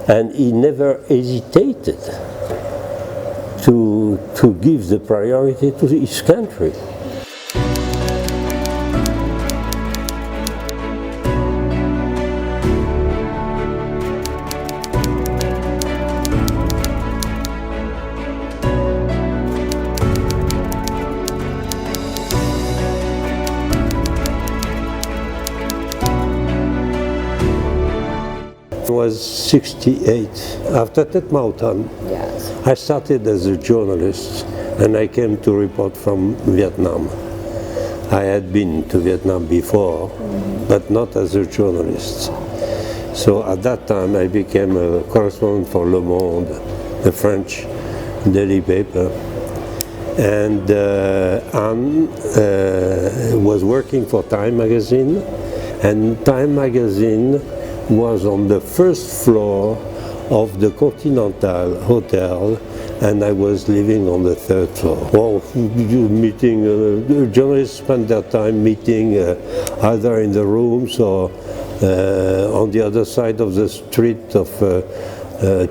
And he never hesitated to give the priority to his country. I was 68. After that mountain, yes. I started as a journalist and I came to report from Vietnam. I had been to Vietnam before, but not as a journalist. So at that time I became a correspondent for Le Monde, the French daily paper. And Anne was working for Time magazine, and Time magazine was on the first floor of the Continental Hotel, and I was living on the third floor. Well, meeting, journalists spend their time meeting either in the rooms or on the other side of the street of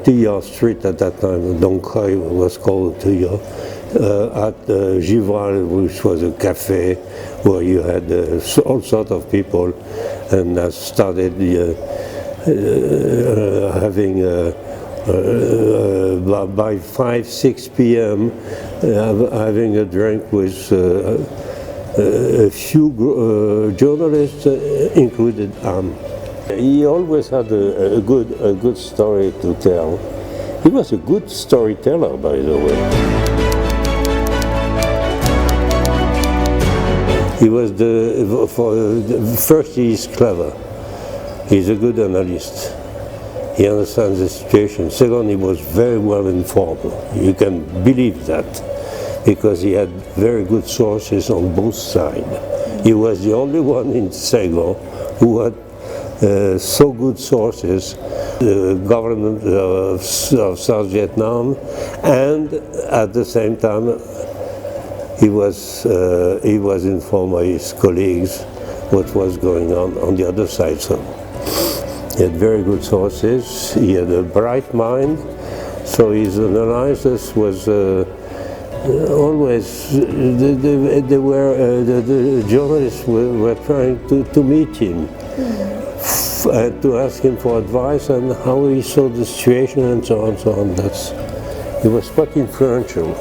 Thuillot Street at that time. Doncoy was called Thuillot. At Givral, which was a cafe where you had all sorts of people, and I started having by 5-6 p.m. Having a drink with a few journalists, included Anne. He always had a good story to tell. He was a good storyteller, by the way. He was first, he is clever. He's a good analyst. He understands the situation. Second, he was very well informed. You can believe that, because he had very good sources on both sides. He was the only one in Saigon who had so good sources, the government of South Vietnam, and at the same time he was informed by his colleagues what was going on the other side. So he had very good sources. He had a bright mind. So his analysis was always. The journalists were trying to meet him, to ask him for advice on how he saw the situation and so on and so on. He was quite influential.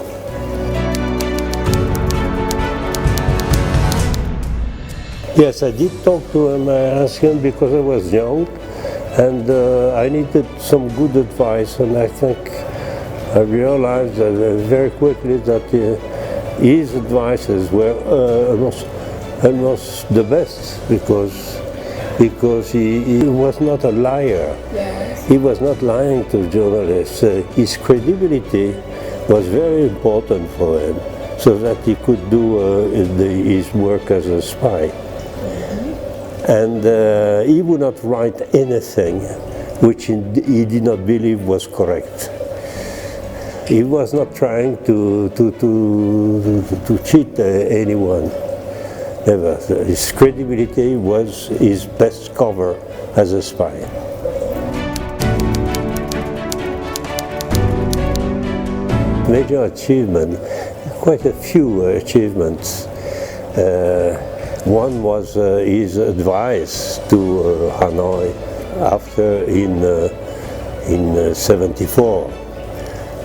Yes, I did talk to him. I asked him because I was young, and I needed some good advice, and I think I realized very quickly that his advices were almost the best, because he was not a liar. Yes. He was not lying to journalists. His credibility was very important for him, so that he could do his work as a spy. And he would not write anything which he did not believe was correct. He was not trying to cheat anyone. Never. His credibility was his best cover as a spy. Major achievement, quite a few achievements. One was his advice to Hanoi after in '74,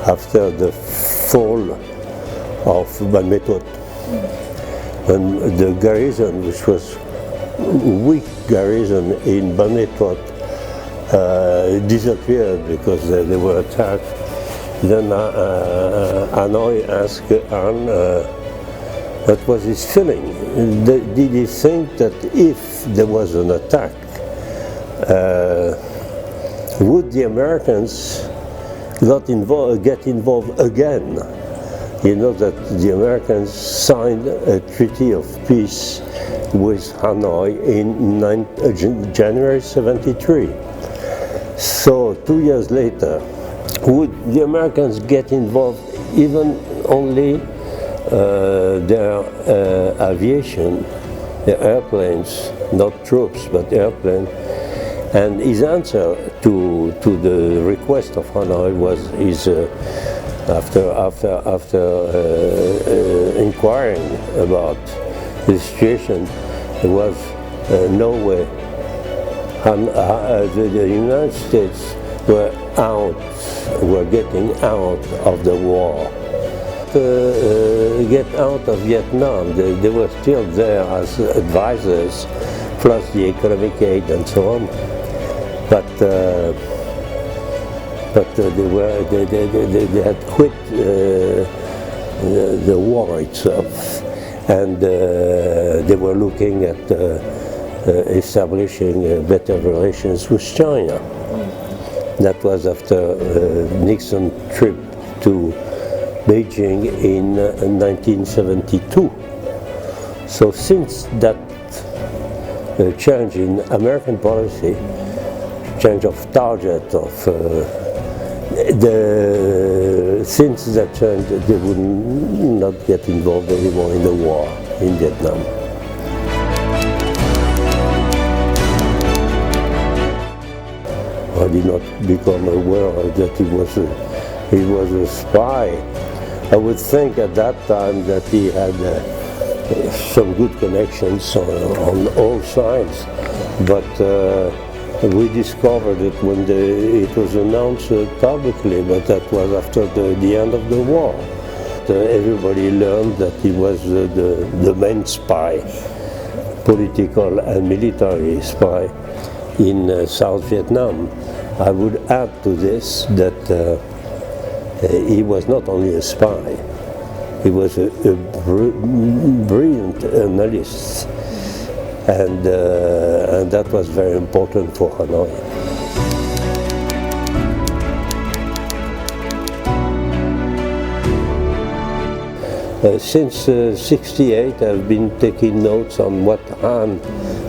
after the fall of Ban Me Thuot, when the garrison, which was weak garrison in Ban Me Thuot, disappeared because they were attacked. Then Hanoi asked Anne. What was his feeling? Did he think that if there was an attack, would the Americans get involved again? You know that the Americans signed a treaty of peace with Hanoi in January '73. So 2 years later, would the Americans get involved even only their aviation, their airplanes, not troops but airplanes, And his answer to the request of Hanoi was after inquiring about the situation, it was no way. The United States were getting out of the war. To get out of Vietnam, they were still there as advisors, plus the economic aid and so on. But they had quit the war itself, and they were looking at establishing better relations with China. That was after Nixon's trip to Beijing in 1972. So since that change in American policy, change of target since that change, they would not get involved anymore in the war in Vietnam. I did not become aware that he was a spy. I would think at that time that he had some good connections on all sides, but we discovered it when it was announced publicly, but that was after the end of the war. Everybody learned that he was the main spy, political and military spy in South Vietnam. I would add to this that he was not only a spy, he was a brilliant analyst. And that was very important for Hanoi. Since '68, I've been taking notes on what Han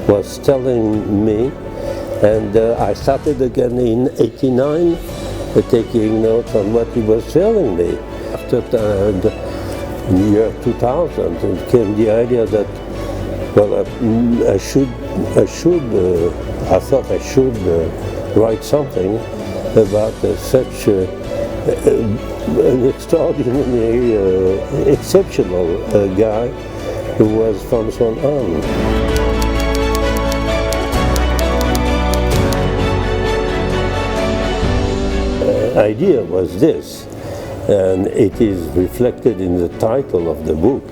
was telling me, and I started again in '89, taking notes on what he was telling me. After the year 2000, it came the idea that, well, I thought I should write something about such an extraordinary, exceptional guy who was Phạm Xuân Ẩn. Idea was this, and it is reflected in the title of the book.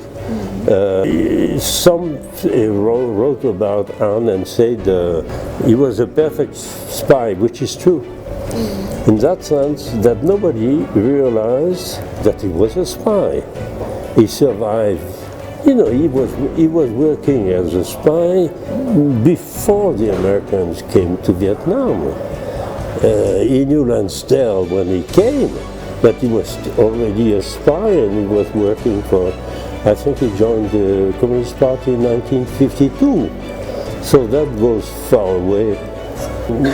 Some wrote about Han and said he was a perfect spy, which is true. In that sense, that nobody realized that he was a spy. He survived. You know, he was working as a spy before the Americans came to Vietnam. He knew Lansdale when he came, but he was already a spy, and he was working for, I think he joined the Communist Party in 1952. So that goes far away.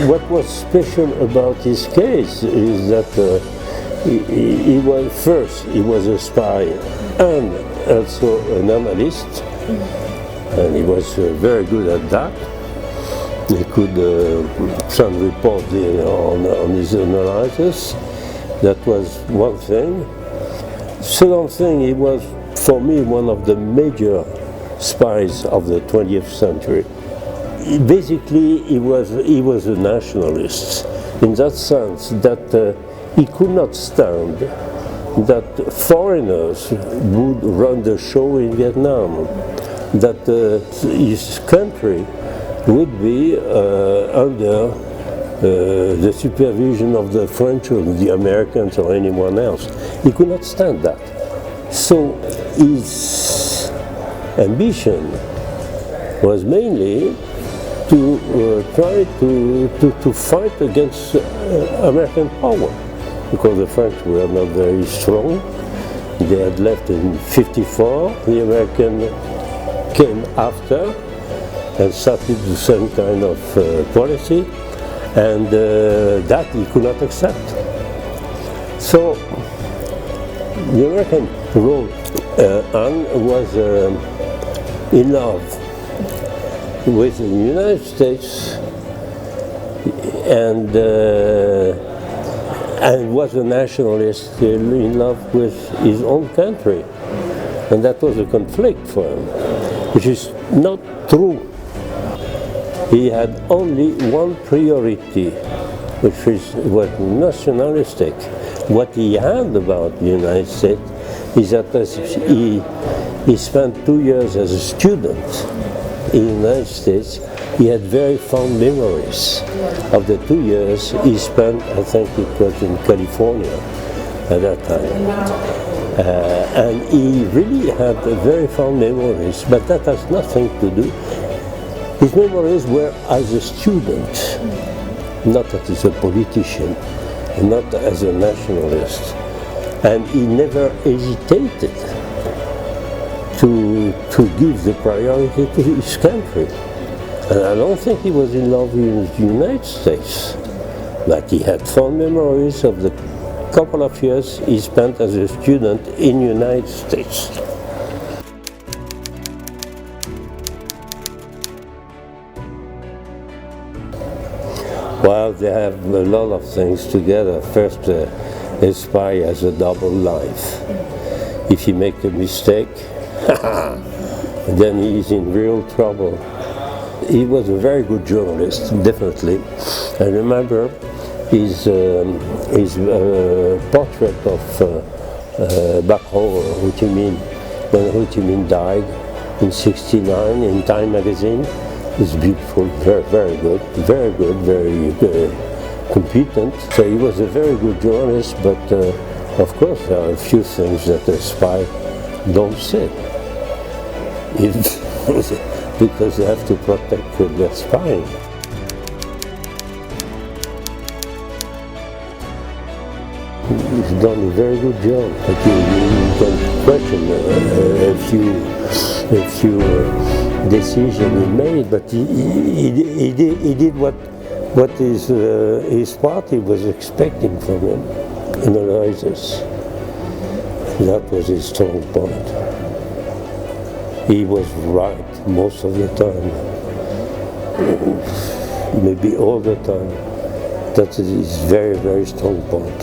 What was special about his case is that he was a spy and also an analyst, and he was very good at that. He could send reports on his analysis. That was one thing. Second thing, he was, for me, one of the major spies of the 20th century. Basically, he was a nationalist, in that sense that he could not stand that foreigners would run the show in Vietnam, that his country would be under the supervision of the French or the Americans or anyone else. He could not stand that. So his ambition was mainly to try to fight against American power, because the French were not very strong. They had left in '54. The Americans came after and started the same kind of policy, and that he could not accept. So the American wrote, Han was in love with the United States and was a nationalist in love with his own country. And that was a conflict for him, which is not true. He had only one priority, which was nationalistic. What he had about the United States is that he spent 2 years as a student in the United States. He had very fond memories of the 2 years he spent, I think it was in California at that time. And he really had very fond memories, but that has nothing to do. His memories were as a student, not as a politician, not as a nationalist. And he never hesitated to give the priority to his country. And I don't think he was in love with the United States, but he had fond memories of the couple of years he spent as a student in the United States. Well, they have a lot of things together. First, a spy has a double life. If he makes a mistake, then he is in real trouble. He was a very good journalist, definitely. I remember his portrait of Back home, Ho Chi Minh, when Ho Chi Minh died in '69 in Time magazine. It's beautiful, very, very good, very competent. So he was a very good journalist, but of course there are a few things that a spy don't say. Because they have to protect their spying. He's done a very good job, but you can question a few decisions he made, but he did what his party was expecting from him, analysis. That was his strong point. He was right most of the time, maybe all the time. That is his very, very strong point.